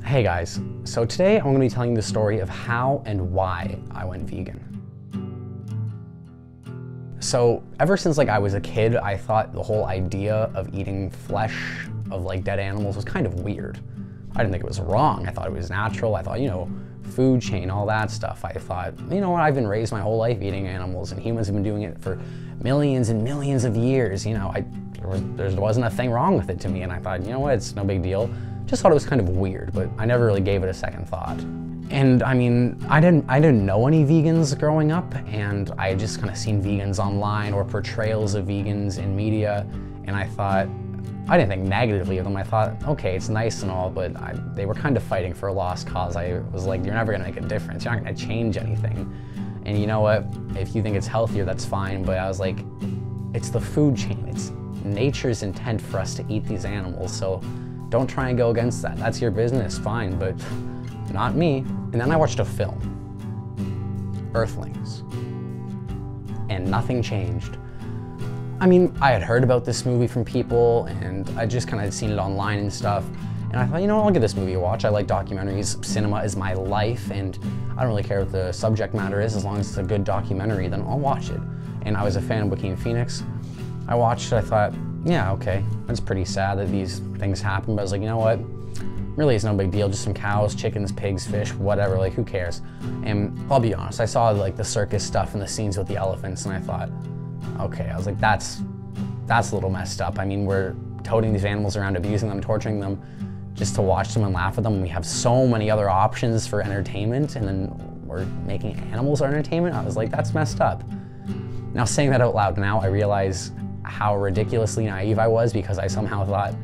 Hey guys, so today I'm going to be telling you the story of how and why I went vegan. So ever since I was a kid, I thought the whole idea of eating flesh of dead animals was kind of weird. I didn't think it was wrong. I thought it was natural. I thought, food chain, all that stuff. I thought, I've been raised my whole life eating animals, and humans have been doing it for millions and millions of years. There wasn't a thing wrong with it to me, and I thought, it's no big deal. Just thought it was kind of weird, but I never really gave it a second thought. And I didn't know any vegans growing up, and I had just kind of seen vegans online or portrayals of vegans in media, and I thought, I didn't think negatively of them. I thought, okay, it's nice and all, but they were kind of fighting for a lost cause. I was like, you're never gonna make a difference. You're not gonna change anything. And you know what? If you think it's healthier, that's fine, but I was like, it's the food chain. It's nature's intent for us to eat these animals, so don't try and go against that. That's your business, fine, but not me. And then I watched a film, EARTHLINGS, and nothing changed. I had heard about this movie from people, and I just kind of seen it online and stuff, and I thought, I'll give this movie a watch. I like documentaries. Cinema is my life, and I don't really care what the subject matter is. As long as it's a good documentary, then I'll watch it. And I was a fan of Joaquin Phoenix. I watched it, I thought, yeah, okay, that's pretty sad that these things happen, but I was like, you know what? Really, it's no big deal, just some cows, chickens, pigs, fish, whatever, who cares? And I'll be honest, I saw the circus stuff and the scenes with the elephants, and I thought, okay, I was like, that's a little messed up. We're toting these animals around, abusing them, torturing them, just to watch them and laugh at them. We have so many other options for entertainment, and then we're making animals our entertainment. I was like, that's messed up. Now, saying that out loud now, I realize how ridiculously naive I was, because I somehow thought,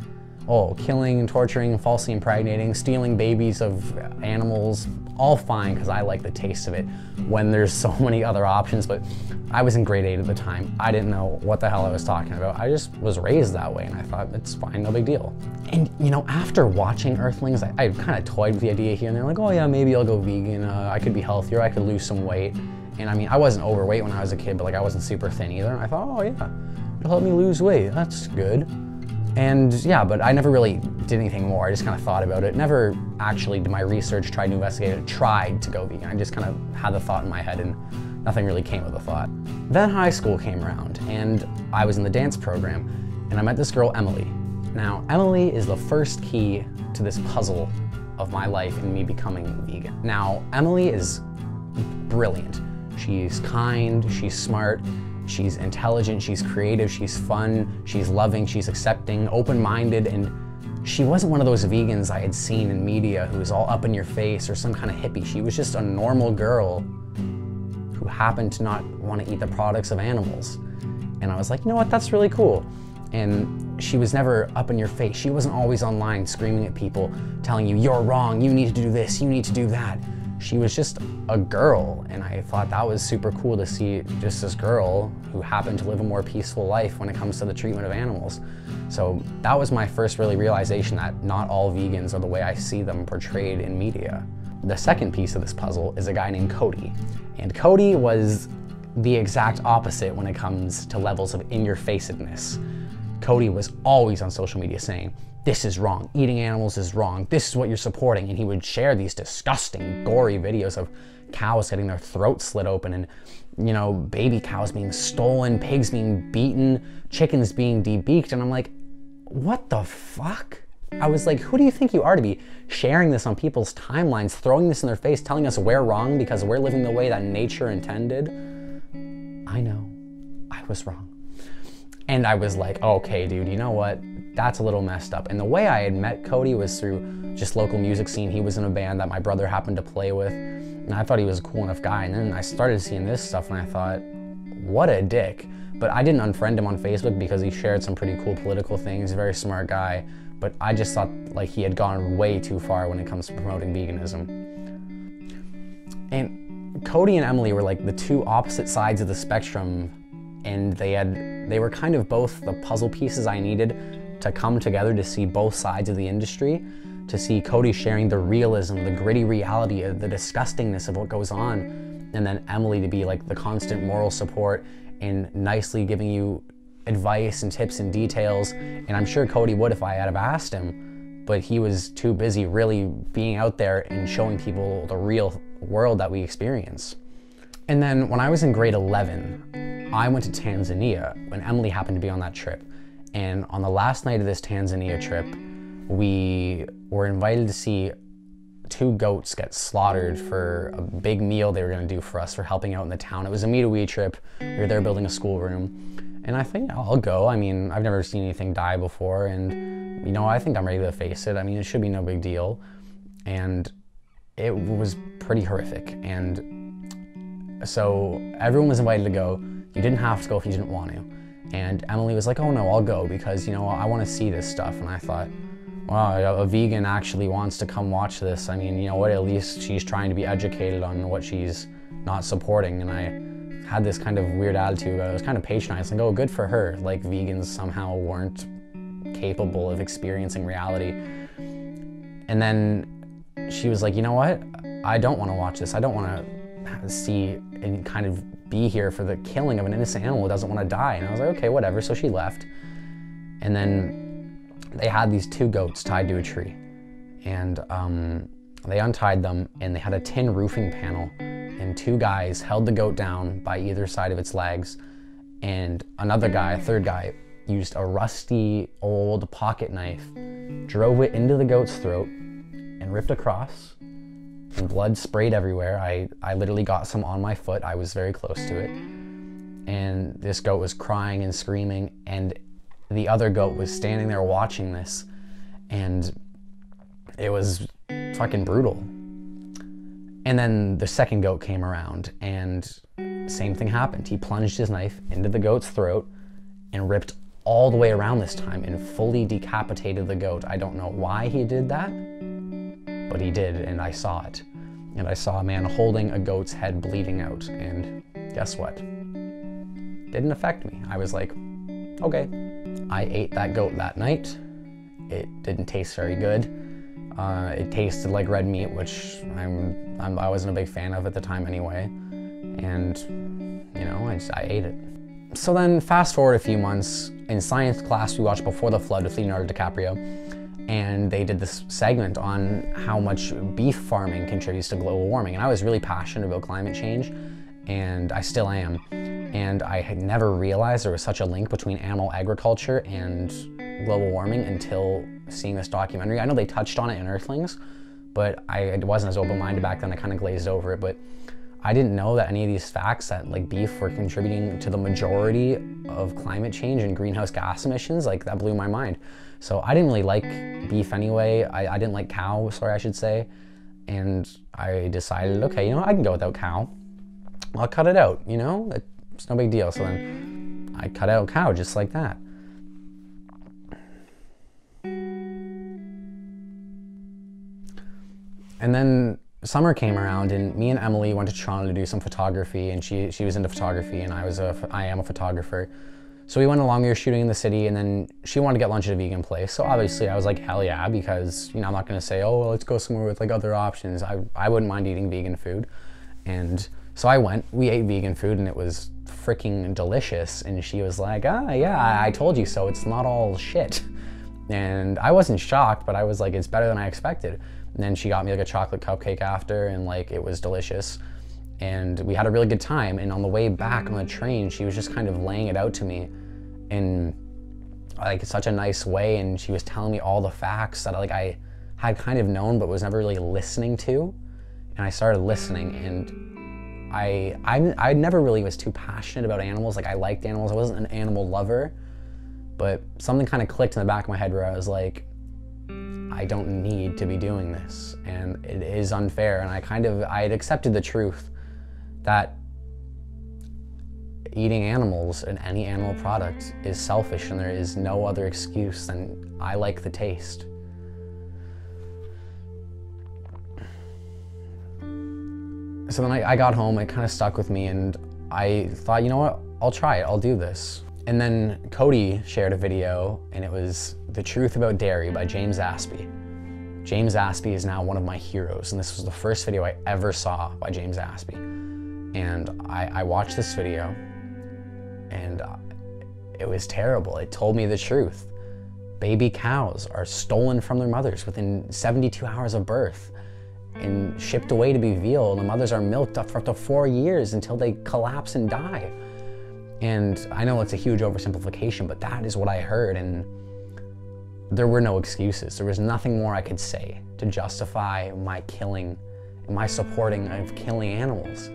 oh, killing, torturing, falsely impregnating, stealing babies of animals, all fine because I like the taste of it, when there's so many other options. But I was in grade 8 at the time. I didn't know what the hell I was talking about. I just was raised that way, and I thought, it's fine, no big deal. And after watching EARTHLINGS, I kind of toyed with the idea here and there, oh yeah, maybe I'll go vegan, I could be healthier, I could lose some weight. And I wasn't overweight when I was a kid, but I wasn't super thin either. And I thought, oh yeah, it'll help me lose weight, that's good. And yeah, but I never really did anything more. I just kind of thought about it. Never actually did my research, tried to investigate it, tried to go vegan. I just kind of had the thought in my head, and nothing really came of the thought. Then high school came around, and I was in the dance program, and I met this girl, Emily. Now, Emily is the first key to this puzzle of my life and me becoming vegan. Now, Emily is brilliant. She's kind, she's smart, she's intelligent, she's creative, she's fun, she's loving, she's accepting, open-minded, and she wasn't one of those vegans I had seen in media who was all up in your face or some kind of hippie. She was just a normal girl who happened to not want to eat the products of animals. And I was like, you know what, that's really cool. And she was never up in your face. She wasn't always online screaming at people, telling you, you're wrong, you need to do this, you need to do that. She was just a girl, and I thought that was super cool to see just this girl who happened to live a more peaceful life when it comes to the treatment of animals. So that was my first really realization that not all vegans are the way I see them portrayed in media. The second piece of this puzzle is a guy named Cody. And Cody was the exact opposite when it comes to levels of in-your-facedness. Cody was always on social media saying, this is wrong, eating animals is wrong, this is what you're supporting, and he would share these disgusting, gory videos of cows getting their throats slit open, and baby cows being stolen, pigs being beaten, chickens being debeaked, and I'm like, what the fuck? I was like, who do you think you are to be sharing this on people's timelines, throwing this in their face, telling us we're wrong because we're living the way that nature intended? I know, I was wrong. And I was like, okay, dude, you know what? That's a little messed up. And the way I had met Cody was through just local music scene. He was in a band that my brother happened to play with, and I thought he was a cool enough guy. And then I started seeing this stuff, and I thought, what a dick. But I didn't unfriend him on Facebook because he shared some pretty cool political things, very smart guy. But I just thought he had gone way too far when it comes to promoting veganism. And Cody and Emily were the two opposite sides of the spectrum, and they were kind of both the puzzle pieces I needed to come together to see both sides of the industry, to see Cody sharing the realism, the gritty reality, the disgustingness of what goes on, and then Emily to be the constant moral support and nicely giving you advice and tips and details. And I'm sure Cody would if I had have asked him, but he was too busy really being out there and showing people the real world that we experience. And then when I was in grade 11, I went to Tanzania when Emily happened to be on that trip. And on the last night of this Tanzania trip, we were invited to see 2 goats get slaughtered for a big meal they were going to do for us for helping out in the town. It was a meet-a-wee trip. We were there building a schoolroom. And I think I'll go. I mean, I've never seen anything die before, and you know, I think I'm ready to face it. I mean, it should be no big deal. And it was pretty horrific. And so everyone was invited to go. You didn't have to go if you didn't want to. And Emily was like, oh no, I'll go because, you know, I want to see this stuff. And I thought, wow, a vegan actually wants to come watch this. I mean, you know what, at least she's trying to be educated on what she's not supporting. And I had this kind of weird attitude. I was kind of patronizing, like, oh, good for her. Like, vegans somehow weren't capable of experiencing reality. And then she was like, you know what, I don't want to watch this. I don't want to see and kind of be here for the killing of an innocent animal who doesn't want to die. And I was like, okay, whatever. So she left. And then they had these 2 goats tied to a tree. And they untied them, and they had a tin roofing panel. And 2 guys held the goat down by either side of its legs. And another guy, a third guy, used a rusty old pocket knife, drove it into the goat's throat, and ripped across. And blood sprayed everywhere. I literally got some on my foot. I was very close to it. And this goat was crying and screaming, and the other goat was standing there watching this, and it was fucking brutal. And then the second goat came around, and same thing happened. He plunged his knife into the goat's throat and ripped all the way around this time and fully decapitated the goat. I don't know why he did that, but he did, and I saw it. And I saw a man holding a goat's head bleeding out, and guess what? Didn't affect me. I was like, okay. I ate that goat that night. It didn't taste very good. It tasted like red meat, which I wasn't a big fan of at the time anyway. And, you know, I ate it. So then fast forward a few months, in science class we watched Before the Flood with Leonardo DiCaprio, and they did this segment on how much beef farming contributes to global warming. And I was really passionate about climate change, and I still am. And I had never realized there was such a link between animal agriculture and global warming until seeing this documentary. I know they touched on it in Earthlings, but I wasn't as open-minded back then. I kind of glazed over it, but I didn't know that any of these facts, that like beef were contributing to the majority of climate change and greenhouse gas emissions. Like, that blew my mind. So I didn't really like beef anyway. I didn't like cow, sorry, I should say. And I decided, okay, you know, I can go without cow. I'll cut it out, you know? It's no big deal. So then I cut out cow just like that. And then summer came around, and me and Emily went to Toronto to do some photography, and she was into photography, and I am a photographer. So we went along, we were shooting in the city, and then she wanted to get lunch at a vegan place. So obviously I was like, hell yeah, because, you know, I'm not gonna say, oh, well, let's go somewhere with like other options. I wouldn't mind eating vegan food. And so I went, we ate vegan food, and it was freaking delicious. And she was like, yeah, I told you so, it's not all shit. And I wasn't shocked, but I was like, it's better than I expected. And then she got me like a chocolate cupcake after, and like it was delicious. And we had a really good time. And on the way back on the train, she was just kind of laying it out to me in like such a nice way. And she was telling me all the facts that like I had kind of known, but was never really listening to. And I started listening, and I never really was too passionate about animals. Like, I liked animals. I wasn't an animal lover, but something kind of clicked in the back of my head where I was like, I don't need to be doing this, and it is unfair. And I had accepted the truth that eating animals and any animal product is selfish, and there is no other excuse than I like the taste. So then I got home, it kind of stuck with me, and I thought, you know what, I'll try it, I'll do this. And then Cody shared a video, and it was The Truth About Dairy by James Aspey. James Aspey is now one of my heroes, and this was the first video I ever saw by James Aspey. And I watched this video, and it was terrible. It told me the truth, baby cows are stolen from their mothers within 72 hours of birth and shipped away to be veal, and the mothers are milked up for up to 4 years until they collapse and die. And I know it's a huge oversimplification, but that is what I heard, and there were no excuses. There was nothing more I could say to justify my killing and my supporting of killing animals.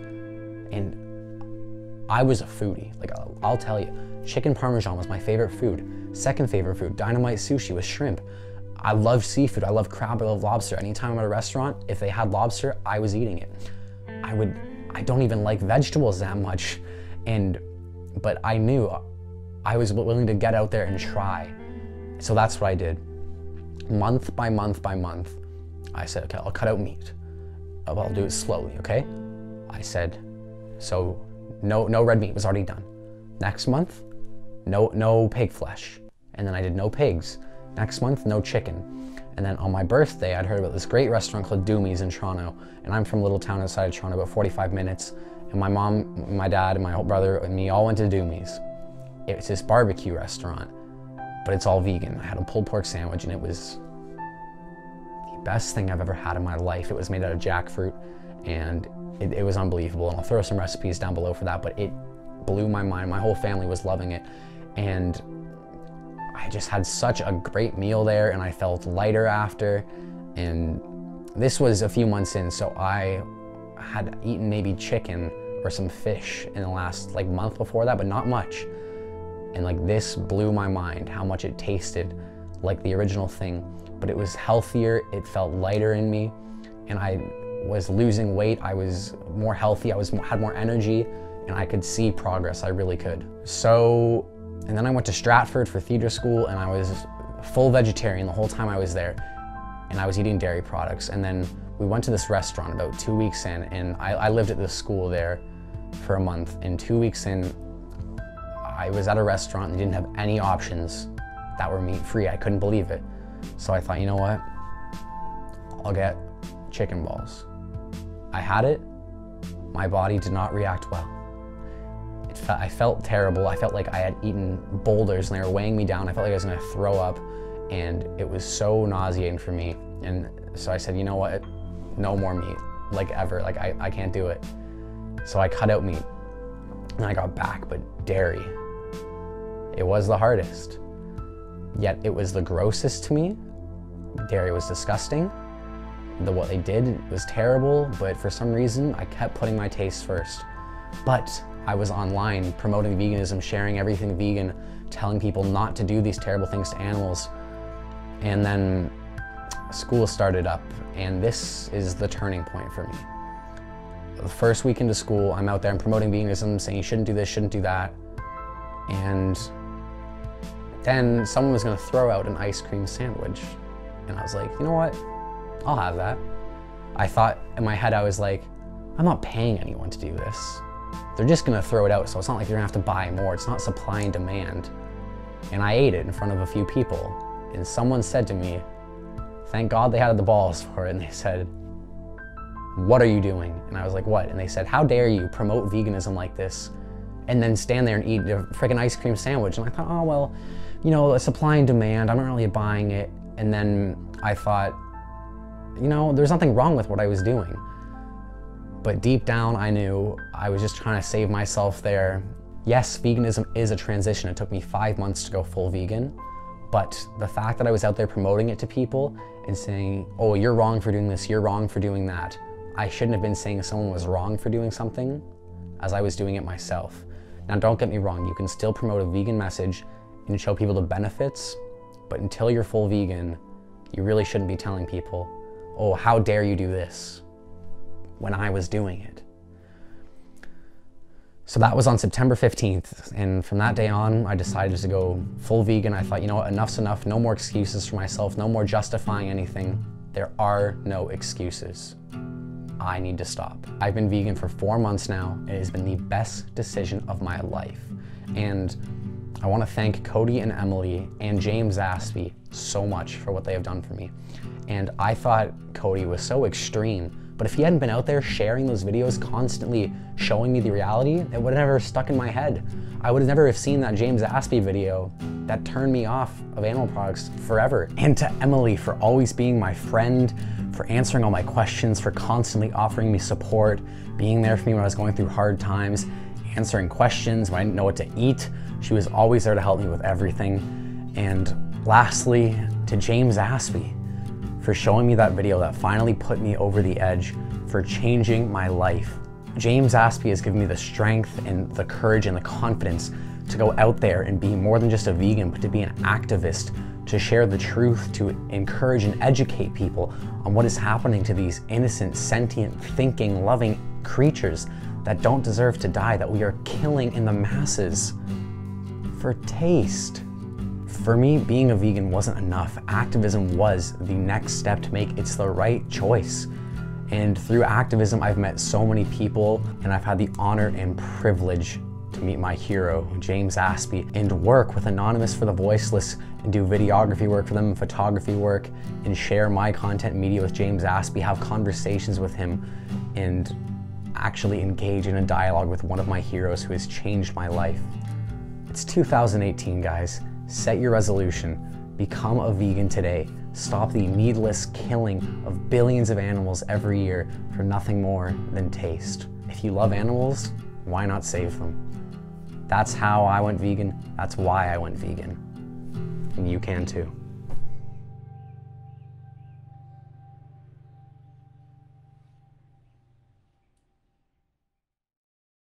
And I was a foodie. Like, I'll tell you, chicken parmesan was my favorite food. Second favorite food, dynamite sushi with shrimp. I love seafood. I love crab. I love lobster. Anytime I'm at a restaurant, if they had lobster, I was eating it. I don't even like vegetables that much. But I knew I was willing to get out there and try. So that's what I did. Month by month by month, I said, okay, I'll cut out meat. I'll do it slowly, okay? I said, so no red meat was already done. Next month, no pig flesh. And then I did no pigs. Next month, no chicken. And then on my birthday, I'd heard about this great restaurant called Doomie's in Toronto. And I'm from a little town outside of Toronto, about 45 minutes. And my mom, my dad, and my whole brother and me all went to Doomie's. It's this barbecue restaurant, but it's all vegan. I had a pulled pork sandwich, and it was the best thing I've ever had in my life. It was made out of jackfruit, and it was unbelievable. And I'll throw some recipes down below for that, but it blew my mind. My whole family was loving it. And I just had such a great meal there, and I felt lighter after. And this was a few months in, so I had eaten maybe chicken or some fish in the last month before that, but not much. And this blew my mind, how much it tasted like the original thing, but it was healthier, it felt lighter in me, and I was losing weight, I was more healthy, had more energy, and I could see progress, I really could. So, and then I went to Stratford for theater school, and I was full vegetarian the whole time I was there, and I was eating dairy products. And then we went to this restaurant about 2 weeks in, and I lived at this school there for a month, and 2 weeks in, I was at a restaurant and they didn't have any options that were meat-free. I couldn't believe it. So I thought, you know what? I'll get chicken balls. I had it. My body did not react well. I felt terrible. I felt like I had eaten boulders and they were weighing me down. I felt like I was gonna throw up, and it was so nauseating for me. And so I said, you know what? No more meat, ever. I can't do it. So I cut out meat, and I got back, but dairy. It was the hardest. Yet it was the grossest to me. Dairy was disgusting. What they did was terrible, but for some reason, I kept putting my taste first. But I was online promoting veganism, sharing everything vegan, telling people not to do these terrible things to animals. And then school started up, and this is the turning point for me. The first week into school, I'm out there, I'm promoting veganism, saying you shouldn't do this, shouldn't do that. And then someone was gonna throw out an ice cream sandwich. And I was like, you know what? I'll have that. I thought in my head, I was like, I'm not paying anyone to do this. They're just gonna throw it out, so it's not like you're gonna have to buy more. It's not supply and demand. And I ate it in front of a few people. And someone said to me, thank God they had the balls for it, and they said, what are you doing? And I was like, what? And they said, how dare you promote veganism like this and then stand there and eat a freaking ice cream sandwich? And I thought, oh, well, you know, supply and demand, I'm not really buying it. And then I thought, you know, there's nothing wrong with what I was doing. But deep down, I knew I was just trying to save myself there. Yes, veganism is a transition. It took me 5 months to go full vegan. But the fact that I was out there promoting it to people and saying, oh, you're wrong for doing this, you're wrong for doing that. I shouldn't have been saying someone was wrong for doing something as I was doing it myself. Now, don't get me wrong, you can still promote a vegan message and show people the benefits, but until you're full vegan, you really shouldn't be telling people, oh, how dare you do this, when I was doing it. So that was on September 15th, and from that day on, I decided to go full vegan. I thought, you know what, enough's enough, no more excuses for myself, no more justifying anything. There are no excuses. I need to stop. I've been vegan for 4 months now. It has been the best decision of my life. And I want to thank Cody and Emily and James Aspie so much for what they have done for me. And I thought Cody was so extreme But if he hadn't been out there sharing those videos, constantly showing me the reality, it would have never stuck in my head. I would have never have seen that James Aspey video that turned me off of animal products forever. And to Emily for always being my friend, for answering all my questions, for constantly offering me support, being there for me when I was going through hard times, answering questions when I didn't know what to eat. She was always there to help me with everything. And lastly, to James Aspey for showing me that video that finally put me over the edge, for changing my life. James Aspey has given me the strength and the courage and the confidence to go out there and be more than just a vegan, but to be an activist, to share the truth, to encourage and educate people on what is happening to these innocent, sentient, thinking, loving creatures that don't deserve to die, that we are killing in the masses for taste. For me, being a vegan wasn't enough. Activism was the next step to make. It's the right choice. And through activism, I've met so many people, and I've had the honor and privilege to meet my hero, James Aspey, and work with Anonymous for the Voiceless, and do videography work for them, photography work, and share my content media with James Aspey, have conversations with him, and actually engage in a dialogue with one of my heroes who has changed my life. It's 2018, guys. Set your resolution. Become a vegan today. Stop the needless killing of billions of animals every year for nothing more than taste. If you love animals, why not save them? That's how I went vegan. That's why I went vegan. And you can too.